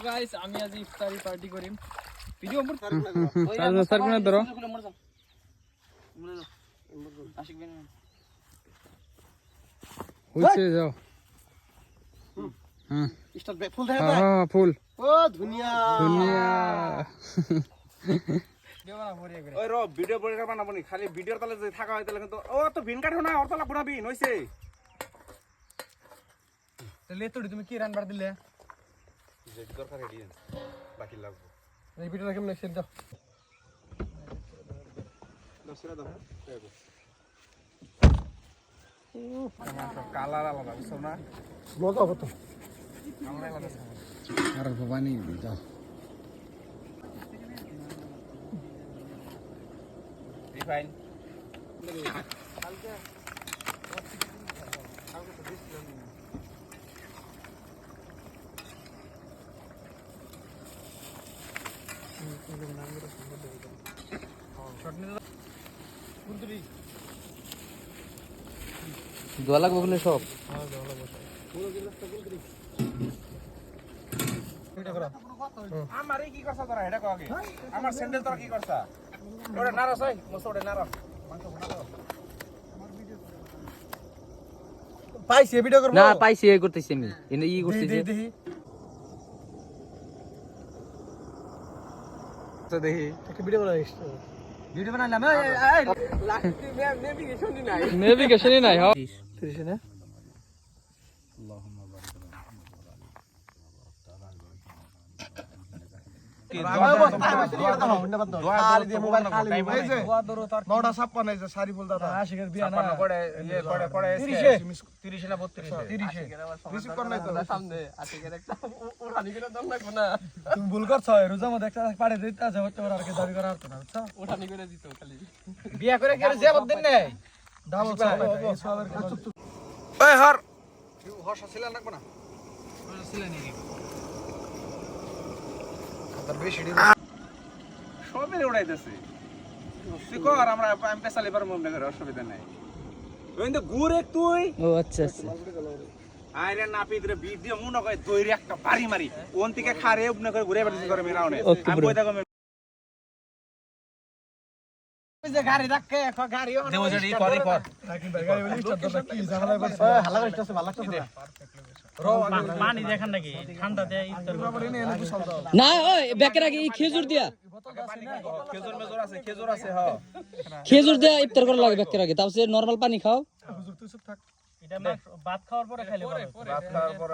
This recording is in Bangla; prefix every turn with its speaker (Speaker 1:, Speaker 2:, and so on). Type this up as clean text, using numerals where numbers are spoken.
Speaker 1: গাইস আমি আজ ইফতারি পার্টি করিম ভিডিও মোর
Speaker 2: স্যার কোন ধরো
Speaker 1: আশিক বেন
Speaker 2: হইছে যাও
Speaker 3: স্টার্ট ব্যাক ফুল থাকে
Speaker 2: হ্যাঁ ফুল
Speaker 3: ও ধুনিয়া
Speaker 4: ওই র ভিডিও পরিষ্কার বানাবো নি খালি ভিডিওর তলে যদি থাকা হয় তাহলে কিন্তু ও তো ভিন কাটো না ওর তলা পুরা ভিন হইছে
Speaker 2: তাহলে তোড়ি তুমি কি রানবার দিলে
Speaker 4: যে দরকার রেডি বাকি লাগবে
Speaker 2: এই ভিডিওটা কেমন সেট দাও
Speaker 4: দশরা দাও কালার আলাদা বুঝছো না
Speaker 3: মজা হবে তো
Speaker 4: আমরা আলাদা
Speaker 2: আর ভবানী যাও
Speaker 4: রিফাইন
Speaker 1: দোয়া লাগবে বলে সব
Speaker 4: আমারে কি করছ তোরা এটা কও আগে আমার স্যান্ডেল তোরা কি করছ ওরে নারাস হই মসোড়ে নারাস মাংস নারাস
Speaker 3: পাইছি ভিডিও করব
Speaker 1: না পাইছি এই করতেছি আমি এনে ই করতেছি
Speaker 3: দেখি
Speaker 4: তো দেখি
Speaker 3: একটা ভিডিও বানাইছ
Speaker 1: ভিডিও বানালাম লাস্ট নেভিগেশনই নাই হ্যাঁ
Speaker 3: 30 না ভুল করছো রোজার মধ্যে একটা পাড়ে দিতে আছে হতে পারে আর কি দাবি করা হতো না বুঝছো
Speaker 1: ওঠানি করে দিত খালি
Speaker 3: বিয়া করে গেলে যে দিন নেই ডাবল
Speaker 4: ওই হর
Speaker 3: হর্ষ ছিল রাখবো না
Speaker 4: সবই উড়াইতেছে তুই কর আমরা আমি পেছালি পারবো মনে করে অসুবিধা নাই কিন্তু গুড়ে তুই
Speaker 1: ও আচ্ছা আচ্ছা
Speaker 4: আইরে নাপিত রে বি দিয়ে মনে করে দইরে একটা বাড়ি মারি ওন থেকে খারে মনে করে ঘুরে বেড়াতে করে মেরাও নেই আমি কই থাকো
Speaker 3: যে গাড়ি রাখকে গাড়ি
Speaker 4: দেবো যদি কর
Speaker 3: নাকি গাড়ি বলি স্টার্ট কি ঝামেলা করছে হালা করতেছে ভালো লাগতেছে
Speaker 5: পানি দেখান নাকি ঠান্ডা দেয় ইফতার
Speaker 1: না ওই বেকের আগে এই খেজুর দিয়া
Speaker 4: খেজুর মেজুর আছে খেজুর আছে হ্যাঁ
Speaker 1: খেজুর দিয়া ইফতার করা লাগে বেকের আগে তারপর নরমাল পানি খাও
Speaker 3: হুজুর তুই চুপ থাক
Speaker 5: এটা ভাত খাওয়ার পরে খাইলে ভালো
Speaker 4: রাত খাওয়ার পরে